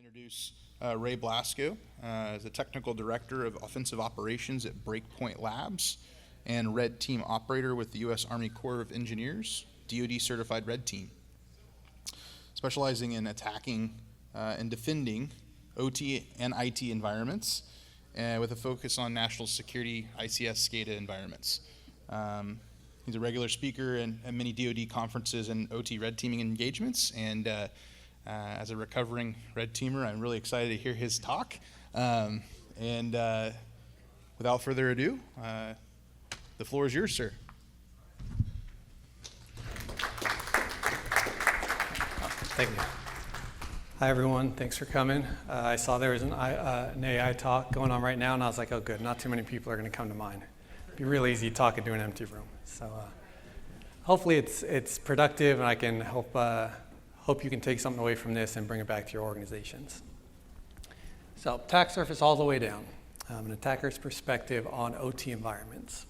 introduce Ray Blasko as the Technical Director of Offensive Operations at Breakpoint Labs and Red Team Operator with the U.S. Army Corps of Engineers, DoD Certified Red Team. Specializing in attacking and defending OT and IT environments with a focus on national security ICS SCADA environments. He's a regular speaker at many DoD conferences and OT red teaming engagements, and as a recovering red teamer, I'm really excited to hear his talk. Without further ado, the floor is yours, sir. Thank you. Hi, everyone. Thanks for coming. I saw there was an AI talk going on right now, and I was like, oh, good. Not too many people are going to come to mine. It'd be real easy talking to an empty room. So hopefully it's productive, and I can hope you can take something away from this and bring it back to your organizations. So attack surface all the way down, an attacker's perspective on OT environments.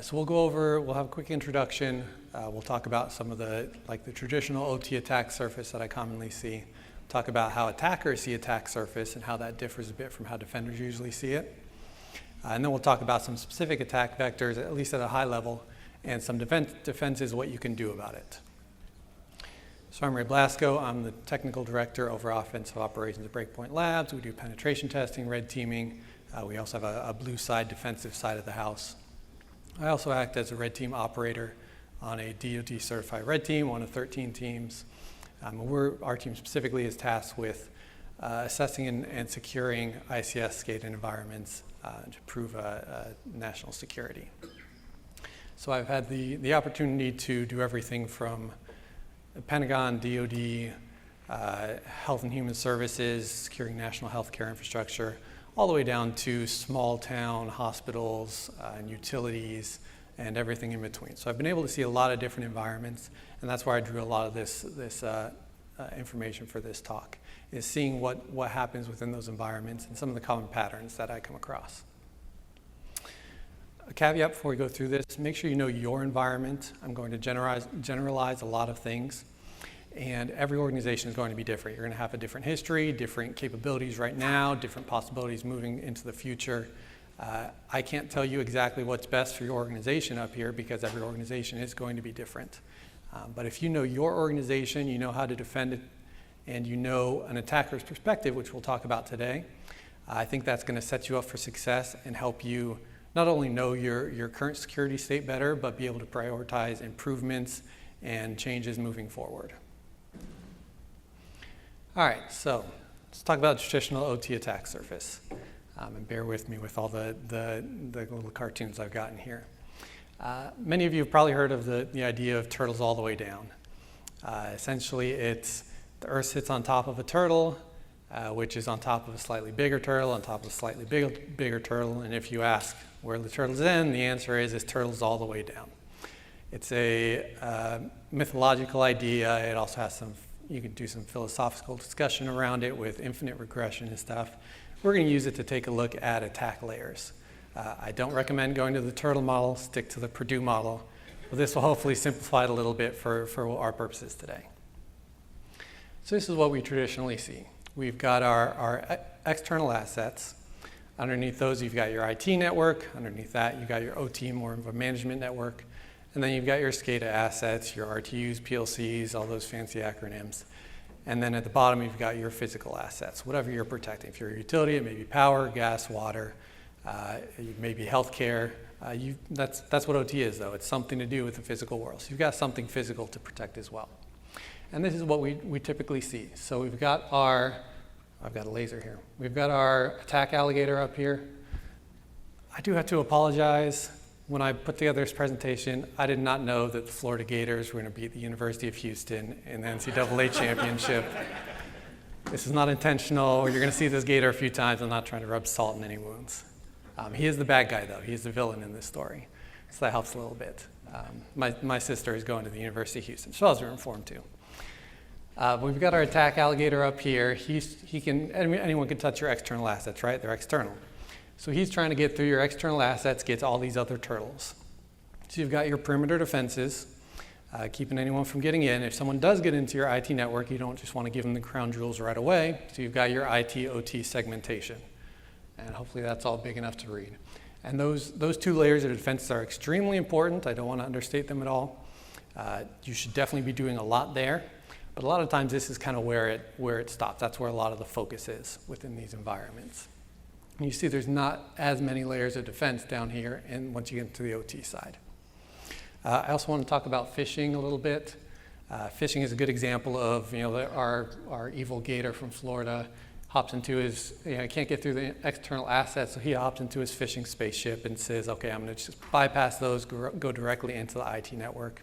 So we'll have a quick introduction. We'll talk about some of the traditional OT attack surface that I commonly see. Talk about how attackers see attack surface and how that differs a bit from how defenders usually see it. And then we'll talk about some specific attack vectors, at least at a high level, and some defenses, what you can do about it. So I'm Ray Blasko. I'm the Technical Director over Offensive Operations at Breakpoint Labs. We do penetration testing, red teaming. We also have a blue side, defensive side of the house. I also act as a red team operator on a DoD certified red team, one of 13 teams. Our team specifically is tasked with assessing and securing ICS SCADA environments to prove national security. So I've had the opportunity to do everything from the Pentagon, DoD, Health and Human Services, securing national healthcare infrastructure, all the way down to small town hospitals and utilities and everything in between. So I've been able to see a lot of different environments, and that's where I drew a lot of this information for this talk, is seeing what happens within those environments and some of the common patterns that I come across. A caveat before we go through this, make sure you know your environment. I'm going to generalize a lot of things, and every organization is going to be different. You're going to have a different history, different capabilities right now, different possibilities moving into the future. I can't tell you exactly what's best for your organization up here because every organization is going to be different. But if you know your organization, you know how to defend it, and you know an attacker's perspective, which we'll talk about today, I think that's going to set you up for success and help you not only know your current security state better, but be able to prioritize improvements and changes moving forward. All right, so let's talk about traditional OT attack surface. And bear with me with all the little cartoons I've gotten here. Many of you have probably heard of the idea of turtles all the way down. Essentially, it's the Earth sits on top of a turtle, which is on top of a slightly bigger turtle, on top of a slightly bigger turtle, and if you ask where the turtles end, the answer is it's turtles all the way down. It's a mythological idea. It also has you can do some philosophical discussion around it with infinite regression and stuff. We're going to use it to take a look at attack layers. I don't recommend going to the turtle model, stick to the Purdue model, but this will hopefully simplify it a little bit for our purposes today. So this is what we traditionally see. We've got our external assets. Underneath those, you've got your IT network. Underneath that, you've got your OT, more of a management network. And then you've got your SCADA assets, your RTUs, PLCs, all those fancy acronyms. And then at the bottom, you've got your physical assets, whatever you're protecting. If you're a utility, it may be power, gas, water, it may be healthcare. That's what OT is, though. It's something to do with the physical world. So you've got something physical to protect as well. And this is what we typically see. So we've got I've got a laser here. We've got our attack alligator up here. I do have to apologize. When I put together this presentation, I did not know that the Florida Gators were going to beat the University of Houston in the NCAA championship. This is not intentional. You're going to see this gator a few times. I'm not trying to rub salt in any wounds. He is the bad guy, though. He is the villain in this story. So that helps a little bit. My sister is going to the University of Houston, so I was informed too. We've got our attack alligator up here. Anyone can touch your external assets, right? They're external. So he's trying to get through your external assets, get to all these other turtles. So you've got your perimeter defenses. keeping anyone from getting in. If someone does get into your IT network, you don't just want to give them the crown jewels right away. So you've got your IT/OT segmentation. And hopefully that's all big enough to read. And those two layers of defense are extremely important. I don't want to understate them at all. You should definitely be doing a lot there. But a lot of times this is kind of where it stops. That's where a lot of the focus is within these environments. And you see there's not as many layers of defense down here and once you get into the OT side. I also want to talk about phishing a little bit. Phishing is a good example of, our evil gator from Florida hops into his, can't get through the external assets, so he hops into his phishing spaceship and says, okay, I'm going to just bypass those, go directly into the IT network.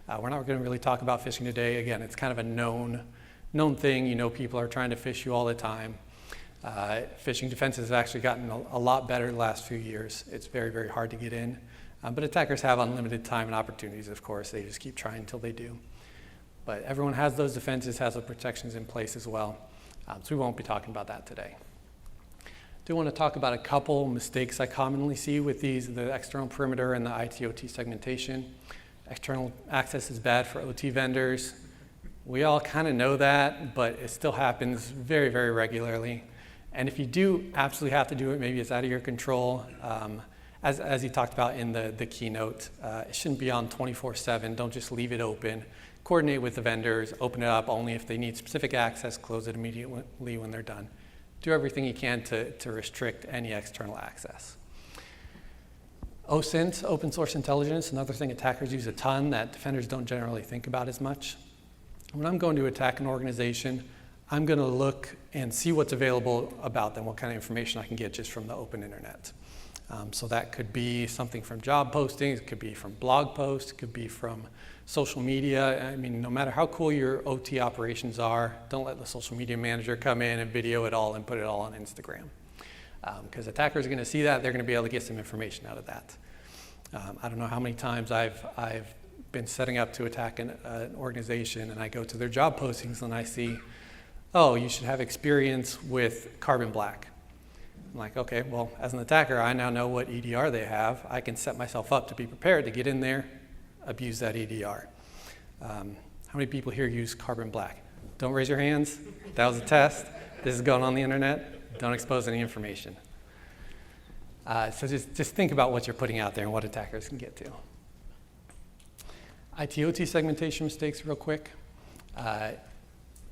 We're not going to really talk about phishing today. Again, it's kind of a known thing. People are trying to phish you all the time. Phishing defenses have actually gotten a lot better the last few years. It's very, very hard to get in. But attackers have unlimited time and opportunities, of course. They just keep trying until they do. But everyone has those defenses, has the protections in place as well. So we won't be talking about that today. I do want to talk about a couple mistakes I commonly see with the external perimeter and the IT/OT segmentation. External access is bad for OT vendors. We all kind of know that, but it still happens very, very regularly. And if you do absolutely have to do it, maybe it's out of your control. As he talked about in the keynote, it shouldn't be on 24/7. Don't just leave it open. Coordinate with the vendors, open it up only if they need specific access, close it immediately when they're done. Do everything you can to restrict any external access. OSINT, open source intelligence, another thing attackers use a ton that defenders don't generally think about as much. When I'm going to attack an organization, I'm going to look and see what's available about them, what kind of information I can get just from the open internet. So that could be something from job postings, it could be from blog posts, it could be from social media. I mean, no matter how cool your OT operations are, don't let the social media manager come in and video it all and put it all on Instagram. Because attackers are going to see that, they're going to be able to get some information out of that. I don't know how many times I've been setting up to attack an organization and I go to their job postings and I see, oh, you should have experience with carbon black. I'm like, okay, well, as an attacker, I now know what EDR they have. I can set myself up to be prepared to get in there, abuse that EDR. How many people here use carbon black? Don't raise your hands. That was a test. This is going on the internet. Don't expose any information. So just think about what you're putting out there and what attackers can get to. IT/OT segmentation mistakes real quick.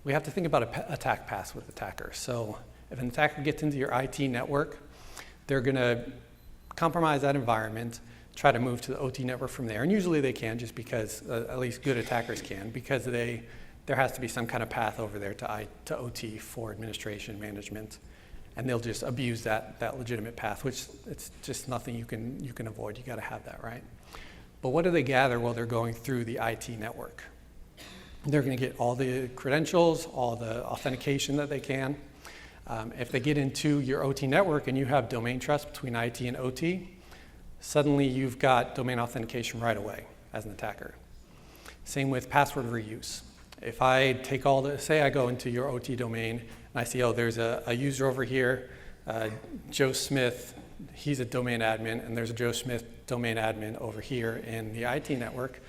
We have to think about attack paths with attackers. So if an attacker gets into your IT network, they're going to compromise that environment, try to move to the OT network from there. And usually they can, just because, at least good attackers can, because there has to be some kind of path over there to OT for administration management. And they'll just abuse that legitimate path, which it's just nothing you can avoid. You got to have that, right? But what do they gather while they're going through the IT network? They're going to get all the credentials, all the authentication that they can. If they get into your OT network and you have domain trust between IT and OT, suddenly you've got domain authentication right away as an attacker. Same with password reuse. If I take say I go into your OT domain and I see, oh, there's a user over here, Joe Smith, he's a domain admin, and there's a Joe Smith domain admin over here in the IT network.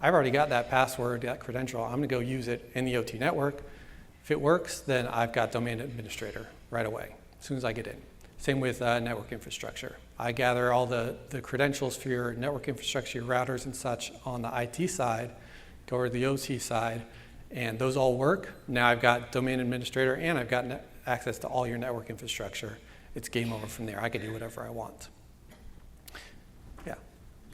I've already got that password, that credential. I'm going to go use it in the OT network. If it works, then I've got domain administrator right away, as soon as I get in. Same with network infrastructure. I gather all the credentials for your network infrastructure, your routers and such on the IT side, go over to the OT side, and those all work. Now I've got domain administrator and I've got access to all your network infrastructure. It's game over from there. I can do whatever I want. Yeah.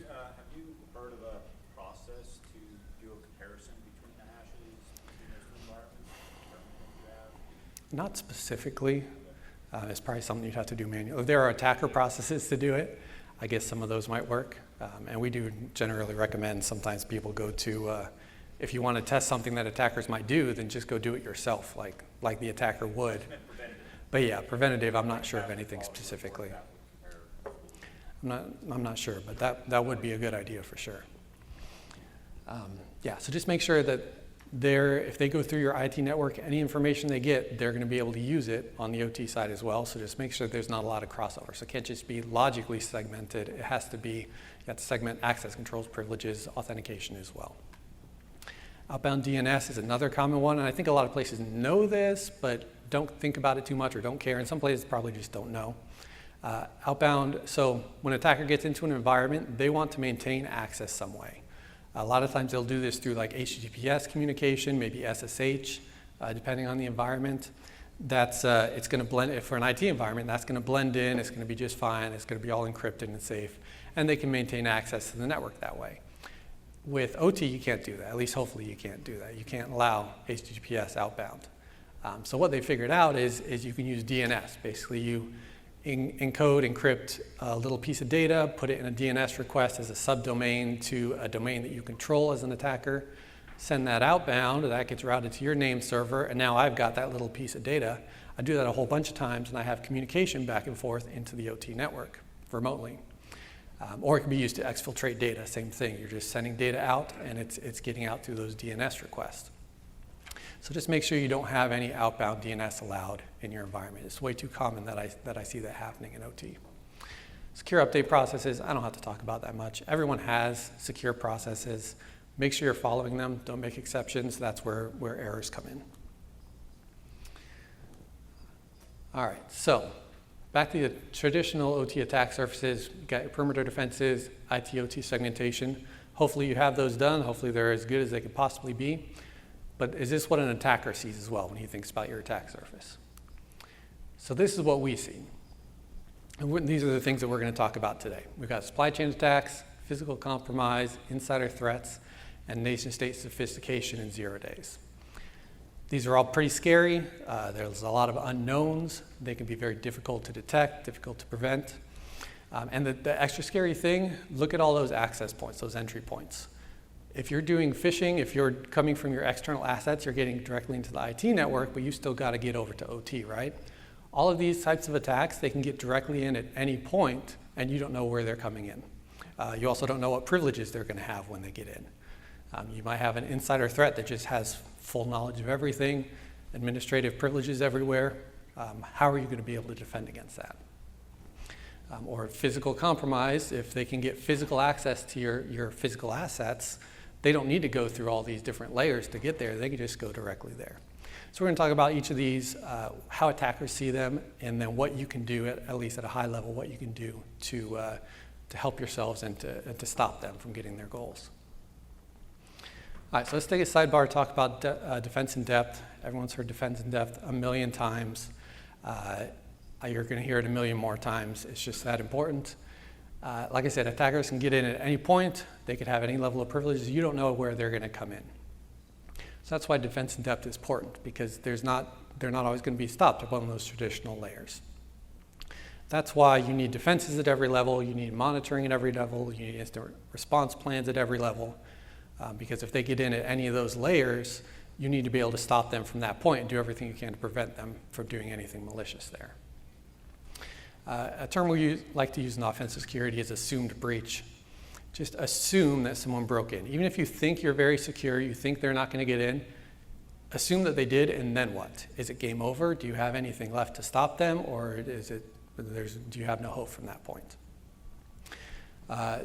Have you heard of a process to do a comparison between the hashes between those two environments? Not specifically. It's probably something you'd have to do manually. There are attacker processes to do it. I guess some of those might work. And we do generally recommend sometimes people go to, if you want to test something that attackers might do, then just go do it yourself, like the attacker would. But yeah, preventative, I'm not sure of anything specifically. I'm not sure, but that would be a good idea for sure. Yeah, so just make sure that if they go through your IT network, any information they get, they're going to be able to use it on the OT side as well. So just make sure there's not a lot of crossover. So it can't just be logically segmented. It has to be, you have to segment access controls, privileges, authentication as well. Outbound DNS is another common one, and I think a lot of places know this, but don't think about it too much or don't care. And some places probably just don't know. Outbound, so when an attacker gets into an environment, they want to maintain access some way. A lot of times they'll do this through like HTTPS communication, maybe SSH, depending on the environment. That's, it's going to blend, for an IT environment, that's going to blend in, it's going to be just fine, it's going to be all encrypted and safe, and they can maintain access to the network that way. With OT, you can't do that. At least hopefully you can't do that. You can't allow HTTPS outbound. So what they figured out is you can use DNS. Basically, you encode, encrypt a little piece of data, put it in a DNS request as a subdomain to a domain that you control as an attacker, send that outbound, that gets routed to your name server, and now I've got that little piece of data. I do that a whole bunch of times, and I have communication back and forth into the OT network remotely. Or it can be used to exfiltrate data, same thing. You're just sending data out, and it's getting out through those DNS requests. So just make sure you don't have any outbound DNS allowed in your environment. It's way too common that I see that happening in OT. Secure update processes, I don't have to talk about that much. Everyone has secure processes. Make sure you're following them. Don't make exceptions. That's where errors come in. All right, so back to the traditional OT attack surfaces. You got your perimeter defenses, IT-OT segmentation. Hopefully you have those done. Hopefully they're as good as they could possibly be. But is this what an attacker sees as well when he thinks about your attack surface? So this is what we see. And these are the things that we're going to talk about today. We've got supply chain attacks, physical compromise, insider threats, and nation-state sophistication in 0 days. These are all pretty scary. There's a lot of unknowns. They can be very difficult to detect, difficult to prevent. And the extra scary thing, look at all those access points, those entry points. If you're doing phishing, if you're coming from your external assets, you're getting directly into the IT network, but you still got to get over to OT, right? All of these types of attacks, they can get directly in at any point, and you don't know where they're coming in. You also don't know what privileges they're going to have when they get in. You might have an insider threat that just has full knowledge of everything, administrative privileges everywhere. How are you going to be able to defend against that? Or physical compromise, if they can get physical access to your physical assets, they don't need to go through all these different layers to get there. They can just go directly there. So we're going to talk about each of these, how attackers see them, and then what you can do, at least at a high level, what you can do to help yourselves and to stop them from getting their goals. All right, so let's take a sidebar, talk about defense in depth. Everyone's heard defense in depth a million times. You're going to hear it a million more times. It's just that important. Like I said, attackers can get in at any point. They could have any level of privileges. You don't know where they're going to come in. So that's why defense in depth is important, because they're not always going to be stopped at one of those traditional layers. That's why you need defenses at every level. You need monitoring at every level. You need instant response plans at every level. Because if they get in at any of those layers, you need to be able to stop them from that point and do everything you can to prevent them from doing anything malicious there. A term we like to use in offensive security is assumed breach. Just assume that someone broke in. Even if you think you're very secure, you think they're not going to get in, assume that they did, and then what? Is it game over? Do you have anything left to stop them, or do you have no hope from that point?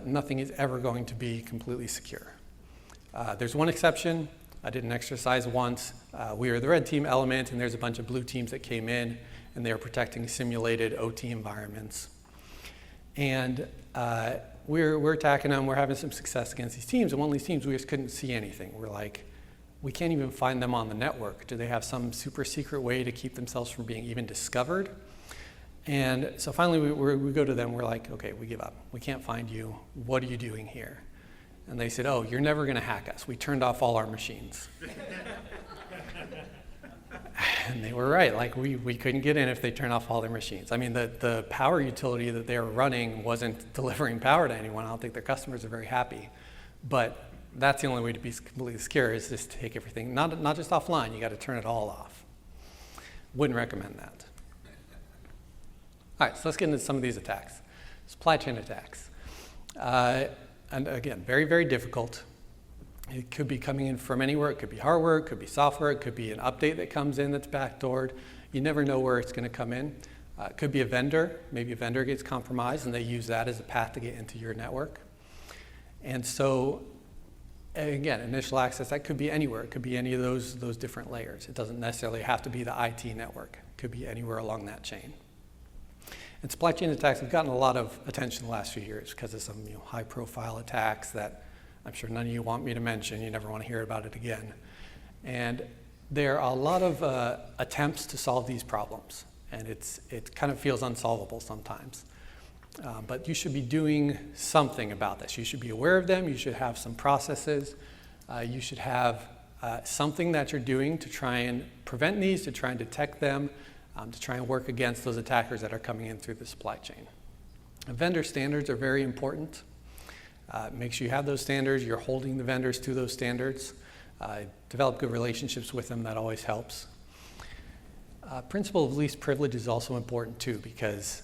Nothing is ever going to be completely secure. There's one exception. I did an exercise once. We were the red team element, and there's a bunch of blue teams that came in, and they were protecting simulated OT environments. And we're attacking them. We're having some success against these teams. And one of these teams, we just couldn't see anything. We're like, we can't even find them on the network. Do they have some super secret way to keep themselves from being even discovered? And so finally, we go to them. We're like, okay, we give up. We can't find you. What are you doing here? And they said, oh, you're never going to hack us. We turned off all our machines. And they were right. Like, we couldn't get in if they turned off all their machines. I mean, the power utility that they were running wasn't delivering power to anyone. I don't think their customers are very happy. But that's the only way to be completely secure, is just to take everything, not just offline. You got to turn it all off. Wouldn't recommend that. All right, so let's get into some of these attacks. Supply chain attacks. And again, very, very difficult. It could be coming in from anywhere. It could be hardware, it could be software, it could be an update that comes in that's backdoored. You never know where it's going to come in. It could be a vendor. Maybe a vendor gets compromised and they use that as a path to get into your network. And so Again, initial access, that could be anywhere. It could be any of those different layers. It doesn't necessarily have to be the IT network. It could be anywhere along that chain. And supply chain attacks have gotten a lot of attention the last few years because of some high-profile attacks that I'm sure none of you want me to mention. You never want to hear about it again. And there are a lot of attempts to solve these problems, and it kind of feels unsolvable sometimes. But you should be doing something about this. You should be aware of them. You should have some processes. You should have something that you're doing to try and prevent these, to try and detect them, to try and work against those attackers that are coming in through the supply chain. Vendor standards are very important. Make sure you have those standards. You're holding the vendors to those standards. Develop good relationships with them. That always helps. Principle of least privilege is also important too, because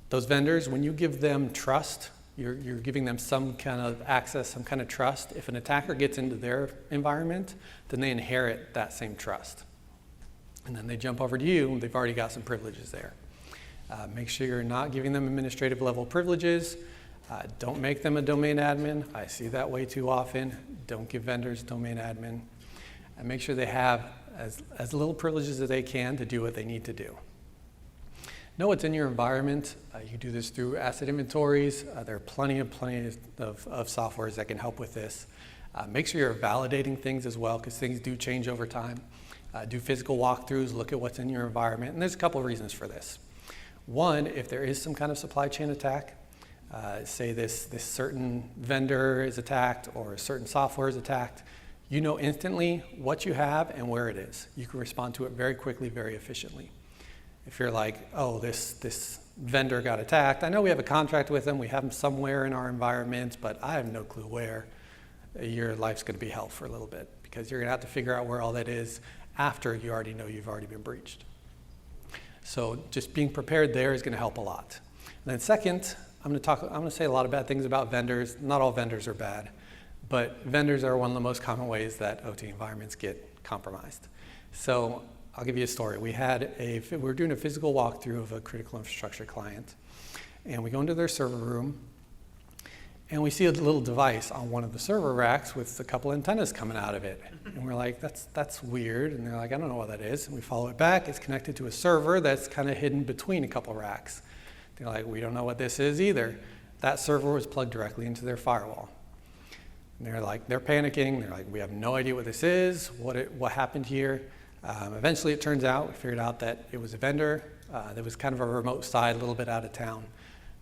those vendors, when you give them trust, you're giving them some kind of access, some kind of trust. If an attacker gets into their environment, then they inherit that same trust. And then they jump over to you, and they've already got some privileges there. Make sure you're not giving them administrative level privileges. Don't make them a domain admin. I see that way too often. Don't give vendors domain admin. And make sure they have as little privileges as they can to do what they need to do. Know what's in your environment. You do this through asset inventories. There are plenty of softwares that can help with this. Make sure you're validating things as well, because things do change over time. Do physical walkthroughs, look at what's in your environment, and there's a couple of reasons for this. One, if there is some kind of supply chain attack, say this certain vendor is attacked or a certain software is attacked, you know instantly what you have and where it is. You can respond to it very quickly, very efficiently. If you're like, oh, this vendor got attacked, I know we have a contract with them, we have them somewhere in our environment, but I have no clue where, your life's going to be hell for a little bit, because you're going to have to figure out where all that is after you already know you've already been breached. So just being prepared there is going to help a lot. And then second, I'm going to say a lot of bad things about vendors. Not all vendors are bad, but vendors are one of the most common ways that OT environments get compromised. So I'll give you a story. We were doing a physical walkthrough of a critical infrastructure client, and we go into their server room, and we see a little device on one of the server racks with a couple antennas coming out of it. And we're like, that's weird. And they're like, I don't know what that is. And we follow it back. It's connected to a server that's kind of hidden between a couple racks. They're like, we don't know what this is either. That server was plugged directly into their firewall. And they're panicking. They're like, we have no idea what this is, what happened here. Eventually it turns out, we figured out that it was a vendor. There was kind of a remote site, a little bit out of town.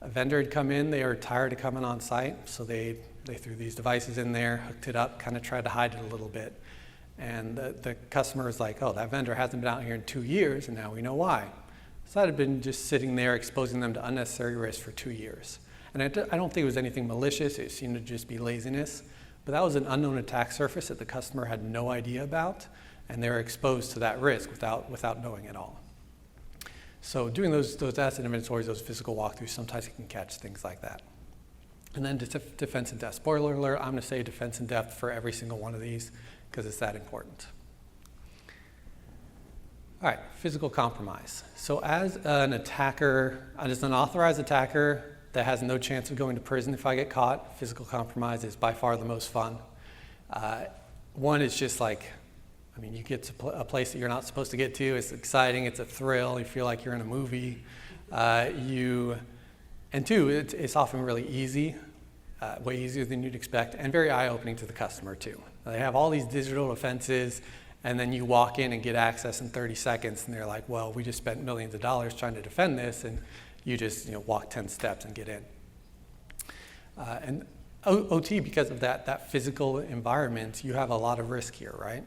A vendor had come in, they were tired of coming on site, so they threw these devices in there, hooked it up, kind of tried to hide it a little bit. And the customer was like, oh, that vendor hasn't been out here in 2 years, and now we know why. So that had been just sitting there exposing them to unnecessary risk for 2 years. And I don't think it was anything malicious, it seemed to just be laziness. But that was an unknown attack surface that the customer had no idea about, and they were exposed to that risk without knowing it all. So doing those asset inventories, those physical walkthroughs, sometimes you can catch things like that. And then defense in depth. Spoiler alert, I'm going to say defense in depth for every single one of these because it's that important. All right, physical compromise. So as an attacker, as an authorized attacker that has no chance of going to prison if I get caught, physical compromise is by far the most fun. One is just like, you get to a place that you're not supposed to get to. It's exciting. It's a thrill. You feel like you're in a movie. And two, it's often really easy, way easier than you'd expect, and very eye-opening to the customer too. They have all these digital defenses, and then you walk in and get access in 30 seconds, and they're like, well, we just spent millions of dollars trying to defend this, and you just walk 10 steps and get in. And OT, because of that physical environment, you have a lot of risk here, right?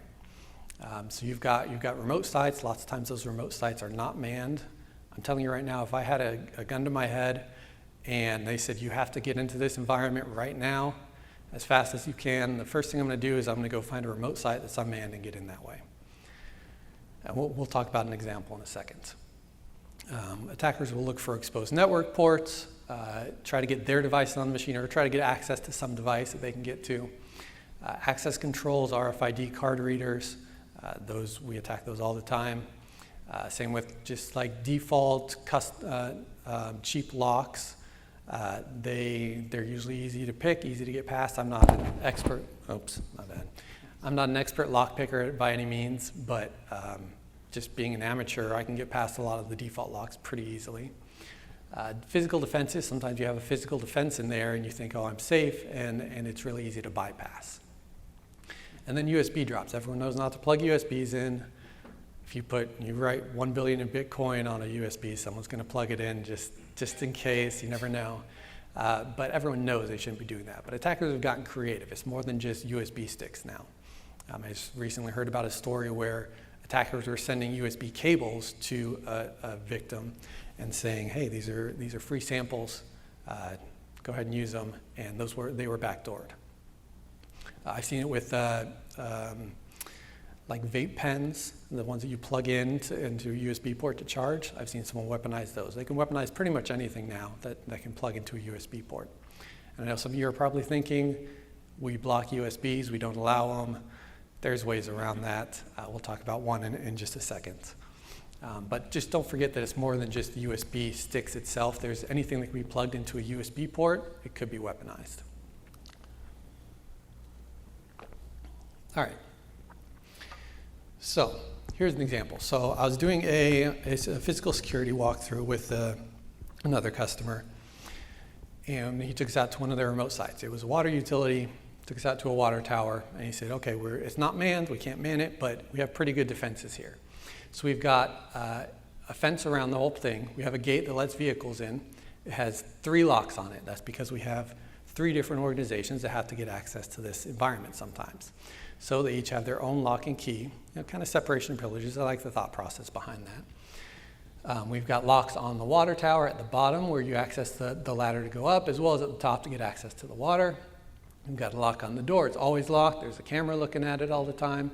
So you've got remote sites. Lots of times those remote sites are not manned. I'm telling you right now, if I had a gun to my head and they said you have to get into this environment right now as fast as you can, the first thing I'm going to do is I'm going to go find a remote site that's unmanned and get in that way. And we'll talk about an example in a second. Attackers will look for exposed network ports, try to get their device on the machine, or try to get access to some device that they can get to. Access controls, RFID card readers, we attack those all the time. Same with just like default cheap locks. They're usually easy to pick, easy to get past. I'm not an expert. Oops, my bad. I'm not an expert lock picker by any means, but just being an amateur, I can get past a lot of the default locks pretty easily. Physical defenses, sometimes you have a physical defense in there and you think, oh, I'm safe, and it's really easy to bypass. And then USB drops. Everyone knows not to plug USBs in. If you write 1 billion in Bitcoin on a USB, someone's going to plug it in just in case, you never know. But everyone knows they shouldn't be doing that. But attackers have gotten creative. It's more than just USB sticks now. I just recently heard about a story where attackers were sending USB cables to a victim and saying, hey, these are free samples, go ahead and use them, and they were backdoored. I've seen it with like vape pens, the ones that you plug into a USB port to charge. I've seen someone weaponize those. They can weaponize pretty much anything now that can plug into a USB port. And I know some of you are probably thinking, we block USBs, we don't allow them. There's ways around that. We'll talk about one in just a second. But just don't forget that it's more than just the USB sticks itself. There's anything that can be plugged into a USB port, it could be weaponized. All right. So here's an example. So I was doing a physical security walkthrough with another customer, and he took us out to one of their remote sites. It was a water utility, took us out to a water tower, and he said, okay, it's not manned, we can't man it, but we have pretty good defenses here. So we've got a fence around the whole thing. We have a gate that lets vehicles in. It has 3 locks on it. That's because we have 3 different organizations that have to get access to this environment sometimes. So they each have their own lock and key, kind of separation of privileges. I like the thought process behind that. We've got locks on the water tower at the bottom where you access the ladder to go up, as well as at the top to get access to the water. We've got a lock on the door. It's always locked. There's a camera looking at it all the time.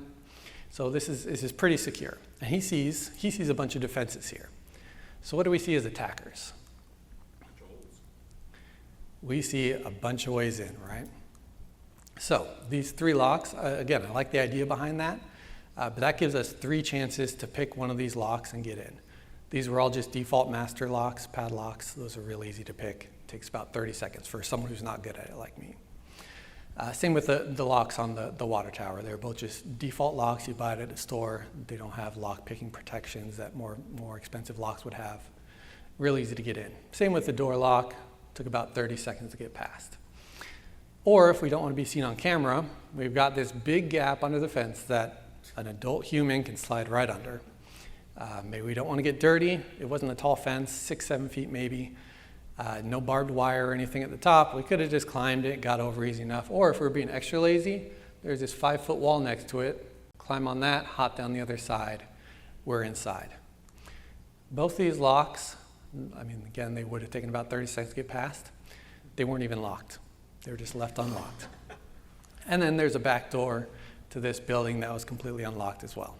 So this is pretty secure. And he sees a bunch of defenses here. So what do we see as attackers? We see a bunch of ways in, right? So these 3 locks, again, I like the idea behind that, but that gives us 3 chances to pick one of these locks and get in. These were all just default master locks, padlocks. Those are real easy to pick. It takes about 30 seconds for someone who's not good at it like me. Same with the locks on the water tower. They're both just default locks you buy it at a store. They don't have lock picking protections that more expensive locks would have. Real easy to get in. Same with the door lock. Took about 30 seconds to get past. Or if we don't want to be seen on camera, we've got this big gap under the fence that an adult human can slide right under. Maybe we don't want to get dirty. It wasn't a tall fence, 6-7 feet maybe. No barbed wire or anything at the top. We could have just climbed it, got over easy enough. Or if we're being extra lazy, there's this 5-foot wall next to it. Climb on that, hop down the other side. We're inside. Both these locks, again, they would have taken about 30 seconds to get past. They weren't even locked. They were just left unlocked. And then there's a back door to this building that was completely unlocked as well.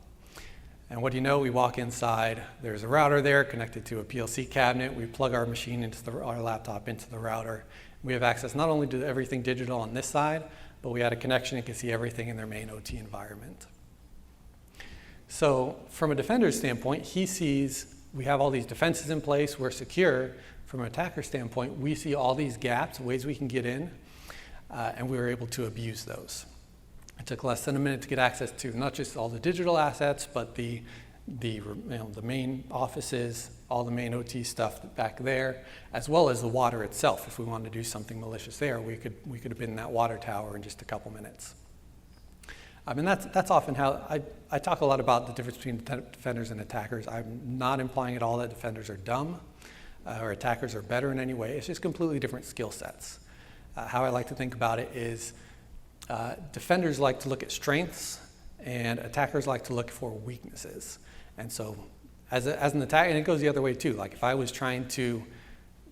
And what do you know? We walk inside. There's a router there connected to a PLC cabinet. We plug our machine our laptop into the router. We have access not only to everything digital on this side, but we had a connection and can see everything in their main OT environment. So from a defender's standpoint, he sees we have all these defenses in place. We're secure. From an attacker standpoint, we see all these gaps, ways we can get in, and we were able to abuse those. It took less than a minute to get access to not just all the digital assets, but the main offices, all the main OT stuff back there, as well as the water itself. If we wanted to do something malicious there, we could have been in that water tower in just a couple minutes. That's often how I talk a lot about the difference between defenders and attackers. I'm not implying at all that defenders are dumb or attackers are better in any way. It's just completely different skill sets. How I like to think about it is defenders like to look at strengths and attackers like to look for weaknesses. And so as an attacker, and it goes the other way too, like if I was trying to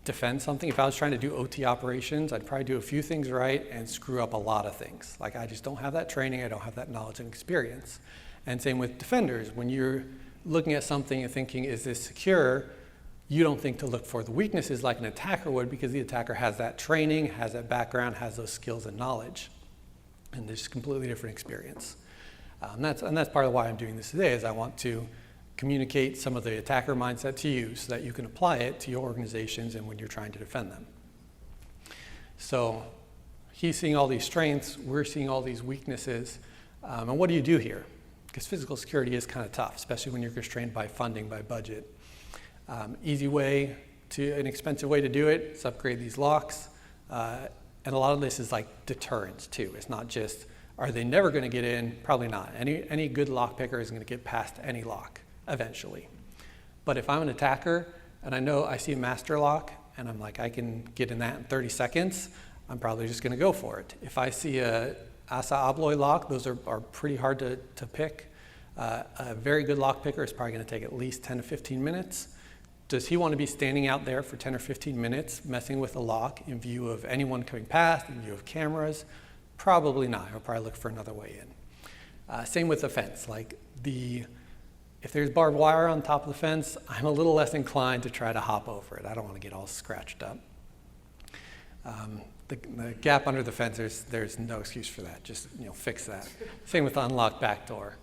defend something, if I was trying to do OT operations, I'd probably do a few things right and screw up a lot of things. Like I just don't have that training, I don't have that knowledge and experience. And same with defenders. When you're looking at something and thinking, is this secure? You don't think to look for the weaknesses like an attacker would, because the attacker has that training, has that background, has those skills and knowledge. And there's a completely different experience. And that's part of why I'm doing this today, is I want to communicate some of the attacker mindset to you so that you can apply it to your organizations and when you're trying to defend them. So he's seeing all these strengths, we're seeing all these weaknesses. And what do you do here? Because physical security is kind of tough, especially when you're constrained by funding, by budget. Easy way to, an expensive way to do it is upgrade these locks. And a lot of this is like deterrence too. It's not just, are they never going to get in? Probably not. Any good lock picker is going to get past any lock eventually. But if I'm an attacker and I know I see a master lock and I'm like, I can get in that in 30 seconds, I'm probably just going to go for it. If I see a Asa Abloy lock, those are pretty hard to pick. A very good lock picker is probably going to take at least 10 to 15 minutes. Does he want to be standing out there for 10 or 15 minutes messing with a lock in view of anyone coming past, in view of cameras? Probably not. He'll probably look for another way in. Same with the fence. Like if there's barbed wire on top of the fence, I'm a little less inclined to try to hop over it. I don't want to get all scratched up. The gap under the fence, there's no excuse for that. Just fix that. Same with the unlocked back door.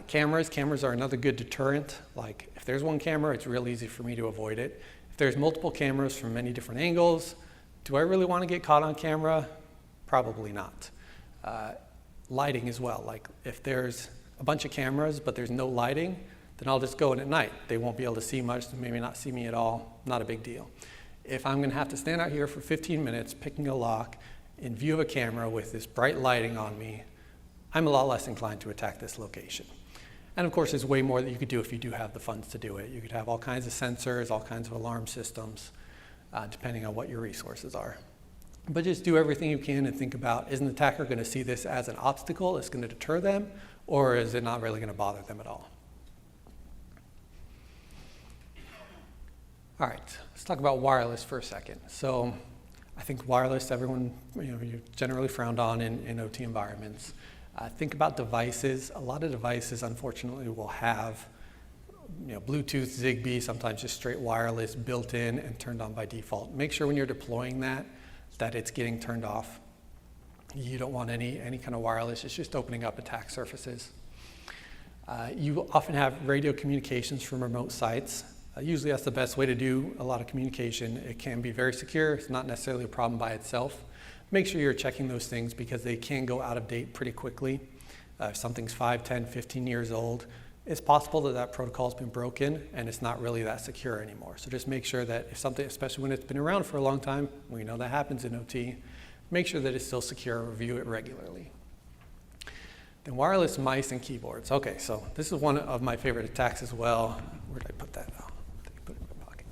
Cameras are another good deterrent. Like if there's one camera, it's real easy for me to avoid it. If there's multiple cameras from many different angles, do I really want to get caught on camera? Probably not. Lighting as well. Like if there's a bunch of cameras but there's no lighting, then I'll just go in at night. They won't be able to see much, maybe not see me at all. Not a big deal. If I'm going to have to stand out here for 15 minutes picking a lock in view of a camera with this bright lighting on me, I'm a lot less inclined to attack this location. And of course, there's way more that you could do if you do have the funds to do it. You could have all kinds of sensors, all kinds of alarm systems, depending on what your resources are. But just do everything you can and think about, is an attacker going to see this as an obstacle that's going to deter them, or is it not really going to bother them at all? All right, let's talk about wireless for a second. So I think wireless, everyone, you're generally frowned on in OT environments. Think about devices. A lot of devices, unfortunately, will have Bluetooth, Zigbee, sometimes just straight wireless built in and turned on by default. Make sure when you're deploying that it's getting turned off. You don't want any kind of wireless. It's just opening up attack surfaces. You often have radio communications from remote sites. Usually that's the best way to do a lot of communication. It can be very secure. It's not necessarily a problem by itself. Make sure you're checking those things because they can go out of date pretty quickly. If something's 5, 10, 15 years old, it's possible that protocol's been broken and it's not really that secure anymore. So just make sure that if something, especially when it's been around for a long time, we know that happens in OT, make sure that it's still secure, review it regularly. Then wireless mice and keyboards. Okay, so this is one of my favorite attacks as well. Where did I put that? Oh, I put it in my pocket.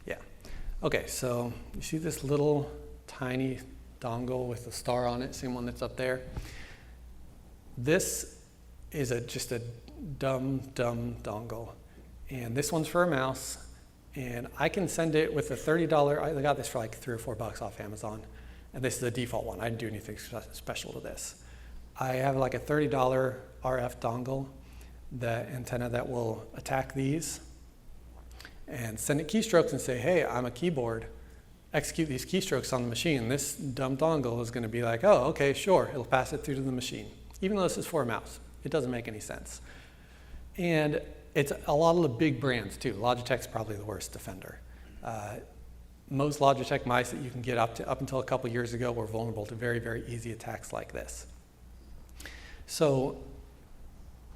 Yeah. Okay, so you see this little tiny dongle with a star on it, same one that's up there. This is just a dumb dongle. And this one's for a mouse. And I can send it with a $30, I got this for like $3 or $4 off Amazon. And this is a default one. I didn't do anything special to this. I have like a $30 RF dongle, the antenna that will attack these and send it keystrokes and say, hey, I'm a keyboard. Execute these keystrokes on the machine. This dumb dongle is going to be like, oh, okay, sure. It'll pass it through to the machine. Even though this is for a mouse. It doesn't make any sense. And it's a lot of the big brands too. Logitech's probably the worst defender. Most Logitech mice that you can get up until a couple years ago were vulnerable to very, very easy attacks like this. So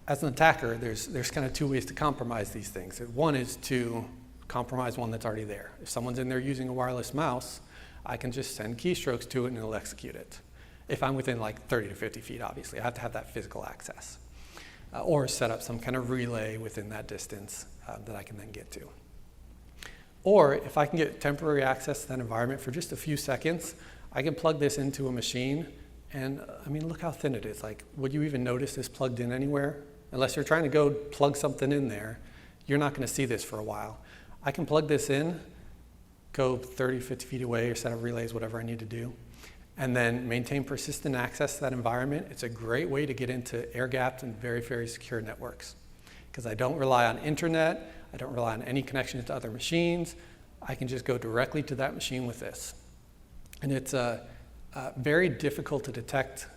as an attacker, there's kind of two ways to compromise these things. One is to compromise one that's already there. If someone's in there using a wireless mouse, I can just send keystrokes to it and it'll execute it. If I'm within like 30 to 50 feet, obviously, I have to have that physical access. Or set up some kind of relay within that distance that I can then get to. Or if I can get temporary access to that environment for just a few seconds, I can plug this into a machine. And I mean, look how thin it is. Like, would you even notice this plugged in anywhere? Unless you're trying to go plug something in there, you're not going to see this for a while. I can plug this in, go 30, 50 feet away, or set up relays, whatever I need to do, and then maintain persistent access to that environment. It's a great way to get into air-gapped and very, very secure networks. Because I don't rely on internet, I don't rely on any connections to other machines. I can just go directly to that machine with this. And it's very difficult to detect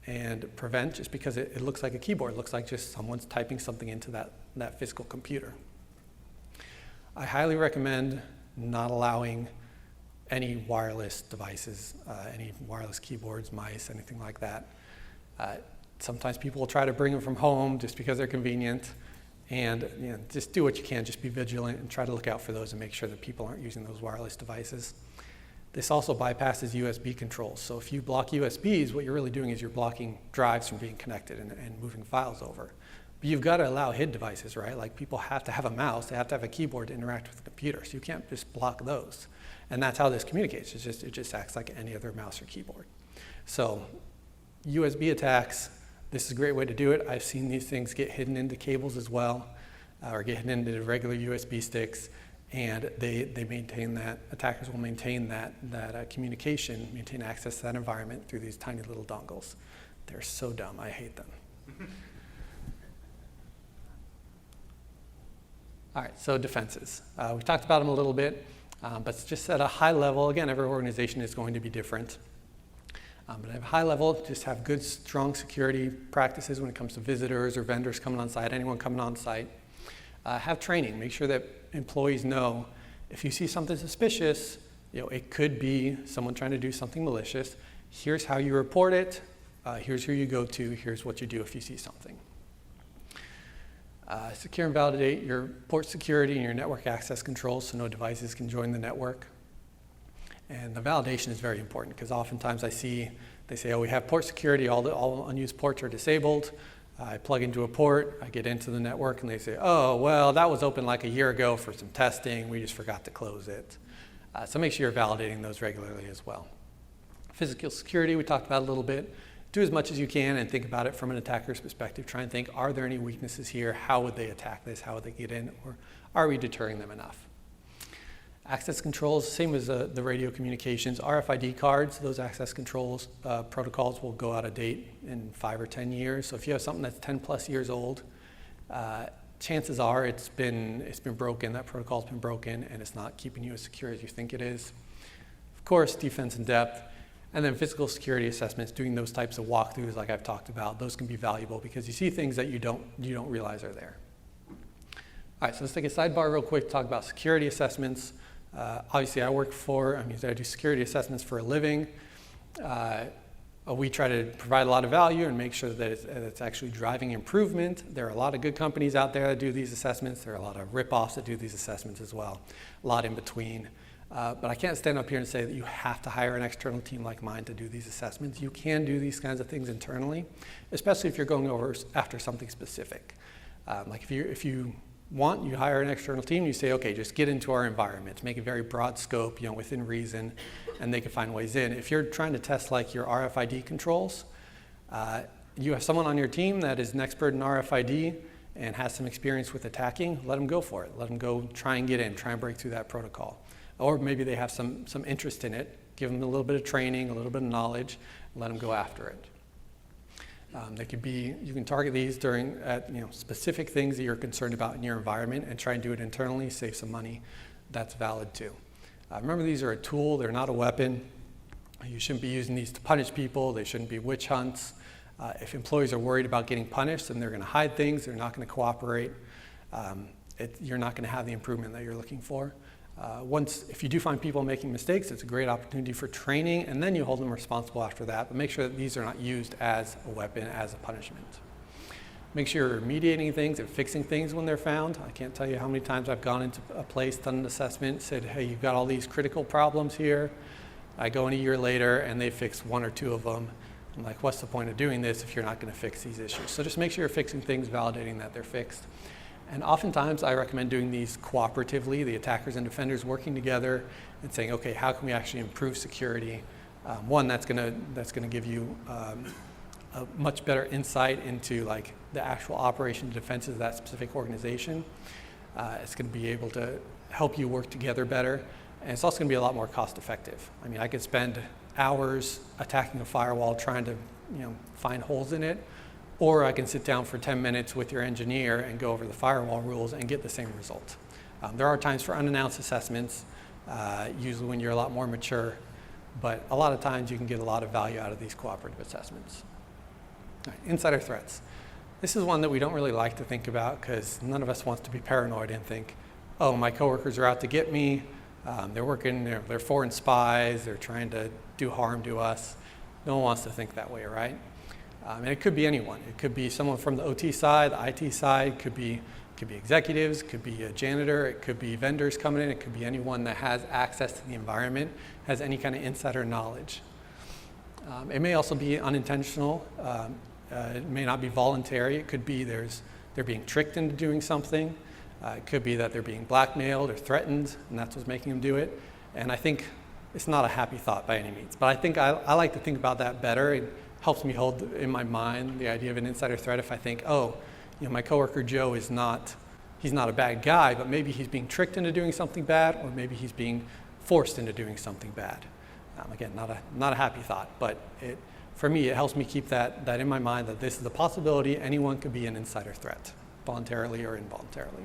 and prevent just because it looks like a keyboard. It looks like just someone's typing something into that physical computer. I highly recommend not allowing any wireless devices, any wireless keyboards, mice, anything like that. Sometimes people will try to bring them from home just because they're convenient. And just do what you can, just be vigilant and try to look out for those and make sure that people aren't using those wireless devices. This also bypasses USB controls. So if you block USBs, what you're really doing is you're blocking drives from being connected and moving files over. But you've got to allow hid devices, right? Like people have to have a mouse, they have to have a keyboard to interact with the computer. So you can't just block those. And that's how this communicates. It just acts like any other mouse or keyboard. So USB attacks, this is a great way to do it. I've seen these things get hidden into cables as well, or get hidden into regular USB sticks, and they maintain that, attackers will maintain that communication, maintain access to that environment through these tiny little dongles. They're so dumb, I hate them. All right, so defenses. We talked about them a little bit, but just at a high level, again, every organization is going to be different. But at a high level, just have good, strong security practices when it comes to visitors or vendors coming on site, anyone coming on site. Have training. Make sure that employees know if you see something suspicious, it could be someone trying to do something malicious. Here's how you report it. Here's who you go to. Here's what you do if you see something. Secure and validate your port security and your network access controls so no devices can join the network. And the validation is very important because oftentimes they say, oh, we have port security, all unused ports are disabled. I plug into a port, I get into the network, and they say, oh, well, that was open like a year ago for some testing, we just forgot to close it. So make sure you're validating those regularly as well. Physical security, we talked about a little bit. Do as much as you can and think about it from an attacker's perspective. Try and think, are there any weaknesses here? How would they attack this? How would they get in? Or are we deterring them enough? Access controls, same as the radio communications. RFID cards, those access controls protocols will go out of date in 5 or 10 years. So if you have something that's 10 plus years old, chances are it's been broken, that protocol's been broken, and it's not keeping you as secure as you think it is. Of course, defense in depth, and then physical security assessments, doing those types of walkthroughs like I've talked about, those can be valuable because you see things that you don't realize are there. All right, so let's take a sidebar real quick to talk about security assessments. Obviously, I do security assessments for a living. We try to provide a lot of value and make sure that it's actually driving improvement. There are a lot of good companies out there that do these assessments. There are a lot of rip-offs that do these assessments as well, a lot in between. But I can't stand up here and say that you have to hire an external team like mine to do these assessments. You can do these kinds of things internally, especially if you're going after something specific. Like if you want, you hire an external team, you say, okay, just get into our environment, make a very broad scope, within reason, and they can find ways in. If you're trying to test like your RFID controls, you have someone on your team that is an expert in RFID and has some experience with attacking, let them go for it. Let them go try and get in, try and break through that protocol. Or maybe they have some interest in it, give them a little bit of training, a little bit of knowledge, and let them go after it. You can target these at specific things that you're concerned about in your environment and try and do it internally, save some money. That's valid too. Remember, these are a tool, they're not a weapon. You shouldn't be using these to punish people, they shouldn't be witch hunts. If employees are worried about getting punished, then they're going to hide things, they're not going to cooperate. You're not going to have the improvement that you're looking for. If you do find people making mistakes, it's a great opportunity for training, and then you hold them responsible after that, but make sure that these are not used as a weapon, as a punishment. Make sure you're remediating things and fixing things when they're found. I can't tell you how many times I've gone into a place, done an assessment, said, hey, you've got all these critical problems here. I go in a year later, and they fix 1 or 2 of them. I'm like, what's the point of doing this if you're not going to fix these issues? So just make sure you're fixing things, validating that they're fixed. And oftentimes, I recommend doing these cooperatively, the attackers and defenders working together and saying, okay, how can we actually improve security? One, that's gonna give you a much better insight into like the actual operation and defenses of that specific organization. It's gonna be able to help you work together better. And it's also gonna be a lot more cost effective. I mean, I could spend hours attacking a firewall trying to find holes in it, or I can sit down for 10 minutes with your engineer and go over the firewall rules and get the same result. There are times for unannounced assessments, usually when you're a lot more mature, but a lot of times you can get a lot of value out of these cooperative assessments. All right, insider threats. This is one that we don't really like to think about because none of us wants to be paranoid and think, oh, my coworkers are out to get me, They're working, they're foreign spies, they're trying to do harm to us. No one wants to think that way, right? And it could be anyone. It could be someone from the OT side, the IT side, could be executives, could be a janitor, it could be vendors coming in, it could be anyone that has access to the environment, has any kind of insider knowledge. It may also be unintentional. It may not be voluntary. It could be they're being tricked into doing something. It could be that they're being blackmailed or threatened, and that's what's making them do it. And I think it's not a happy thought by any means, but I think I like to think about that better. It helps me hold in my mind the idea of an insider threat if I think, oh, my coworker Joe he's not a bad guy, but maybe he's being tricked into doing something bad, or maybe he's being forced into doing something bad. Again, not a happy thought, but for me, it helps me keep that in my mind that this is a possibility. Anyone could be an insider threat, voluntarily or involuntarily.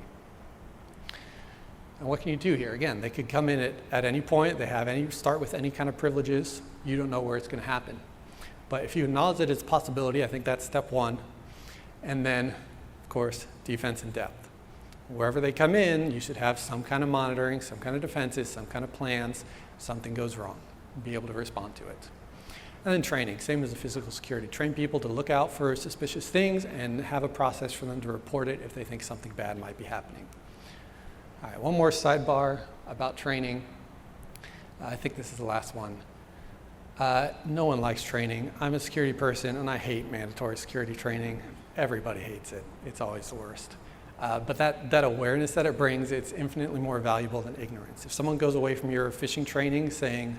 And what can you do here? Again, they could come in at any point. They start with any kind of privileges. You don't know where it's going to happen. But if you acknowledge that it's a possibility, I think that's step one. And then, of course, defense in depth. Wherever they come in, you should have some kind of monitoring, some kind of defenses, some kind of plans. If something goes wrong, be able to respond to it. And then training, same as the physical security. Train people to look out for suspicious things and have a process for them to report it if they think something bad might be happening. All right, one more sidebar about training. I think this is the last one. No one likes training. I'm a security person and I hate mandatory security training. Everybody hates it. It's always the worst. But that awareness that it brings, it's infinitely more valuable than ignorance. If someone goes away from your phishing training saying,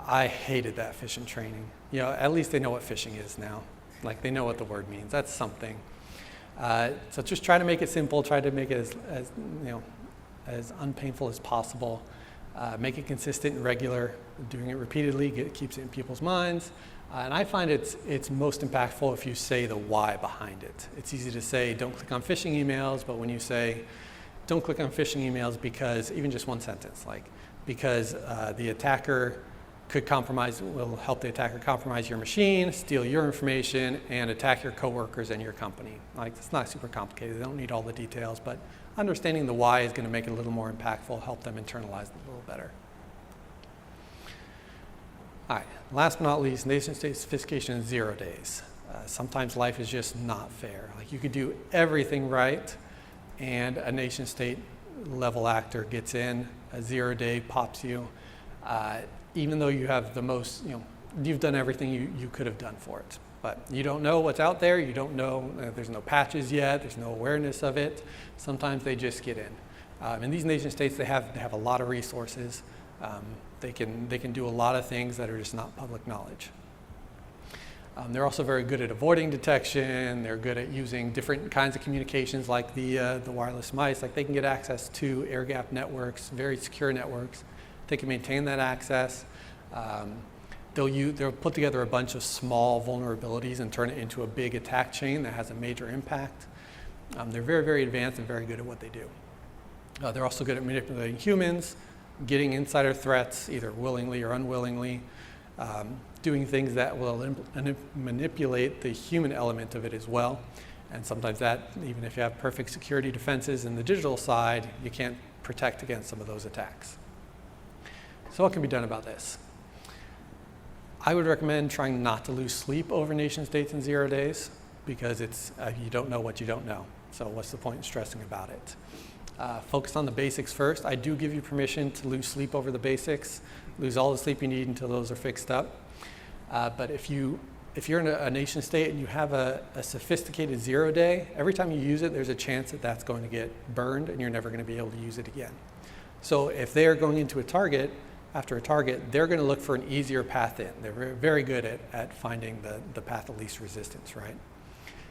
I hated that phishing training, at least they know what phishing is now. Like, they know what the word means. That's something. So just try to make it simple. Try to make it as unpainful as possible. Make it consistent and regular. Doing it repeatedly keeps it in people's minds. And I find it's most impactful if you say the why behind it. It's easy to say, don't click on phishing emails, but when you say, don't click on phishing emails because, even just one sentence, because the attacker will help the attacker compromise your machine, steal your information, and attack your coworkers and your company. It's not super complicated. They don't need all the details, but understanding the why is going to make it a little more impactful, help them internalize it a little better. All right, last but not least, nation-state sophistication in 0 days. Sometimes life is just not fair. You could do everything right, and a nation-state level actor gets in, a 0 day pops you, even though you have the most, you've done everything you could have done for it. But you don't know what's out there, you don't know, there's no patches yet, there's no awareness of it. Sometimes they just get in. In these nation states, they have a lot of resources. They can do a lot of things that are just not public knowledge. They're also very good at avoiding detection. They're good at using different kinds of communications like the wireless mice. They can get access to air-gapped networks, very secure networks. They can maintain that access. They'll put together a bunch of small vulnerabilities and turn it into a big attack chain that has a major impact. They're very, very advanced and very good at what they do. They're also good at manipulating humans, getting insider threats, either willingly or unwillingly, doing things that will manipulate the human element of it as well. And sometimes that, even if you have perfect security defenses in the digital side, you can't protect against some of those attacks. So what can be done about this? I would recommend trying not to lose sleep over nation states in 0 days, because you don't know what you don't know. So what's the point in stressing about it? Focus on the basics first. I do give you permission to lose sleep over the basics, lose all the sleep you need until those are fixed up. But if you're in a nation state and you have a sophisticated 0 day, every time you use it, there's a chance that that's going to get burned and you're never going to be able to use it again. So if they're going into after a target, they're going to look for an easier path in. They're very, very good at finding the path of least resistance, right?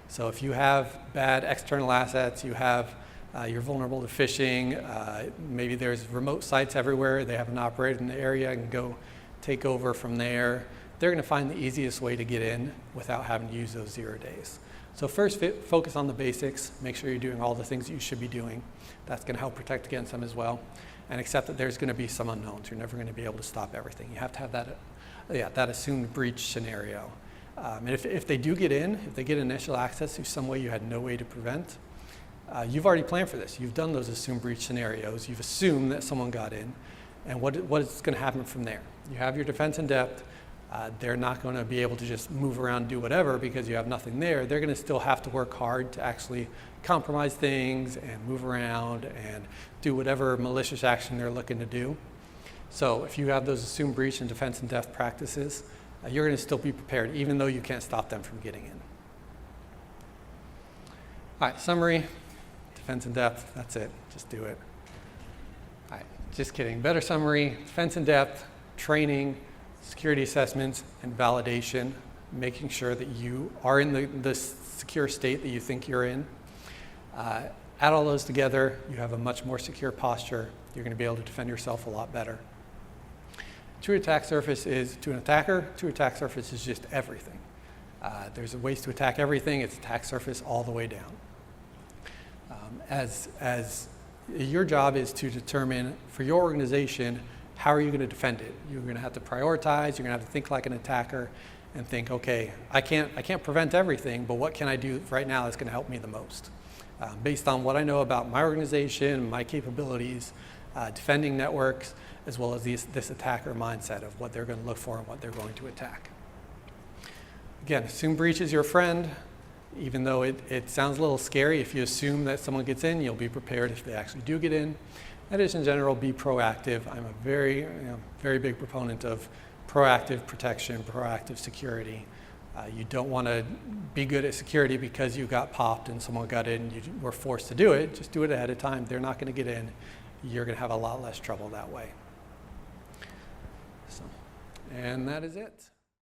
So if you have bad external assets, you're vulnerable to phishing, maybe there's remote sites everywhere, they have an operator in the area and go take over from there, they're going to find the easiest way to get in without having to use those 0 days. So first, focus on the basics, make sure you're doing all the things that you should be doing. That's going to help protect against them as well. And accept that there's going to be some unknowns. You're never going to be able to stop everything. You have to have that assumed breach scenario. And if they do get in, if they get initial access through some way you had no way to prevent, You've already planned for this. You've done those assumed breach scenarios. You've assumed that someone got in, and what is going to happen from there. You have your defense in depth. They're not going to be able to just move around and do whatever because you have nothing there. They're going to still have to work hard to actually compromise things and move around and do whatever malicious action they're looking to do. So if you have those assumed breach and defense in depth practices, you're going to still be prepared even though you can't stop them from getting in. All right, summary, defense in depth, that's it, just do it. All right, just kidding. Better summary, defense in depth, training, security assessments, and validation, making sure that you are in the secure state that you think you're in. Add all those together, you have a much more secure posture. You're going to be able to defend yourself a lot better. True attack surface is, to an attacker, true attack surface is just everything. There's ways to attack everything. It's attack surface all the way down. As your job is to determine for your organization, how are you going to defend it? You're going to have to prioritize. You're going to have to think like an attacker and think, okay, I can't prevent everything, but what can I do right now that's going to help me the most? Based on what I know about my organization, my capabilities, defending networks, as well as this attacker mindset of what they're going to look for and what they're going to attack. Again, assume breach is your friend. Even though it sounds a little scary, if you assume that someone gets in, you'll be prepared if they actually do get in. And just in general, be proactive. I'm a very big proponent of proactive protection, proactive security. You don't want to be good at security because you got popped and someone got in and you were forced to do it. Just do it ahead of time. They're not going to get in. You're going to have a lot less trouble that way. And that is it.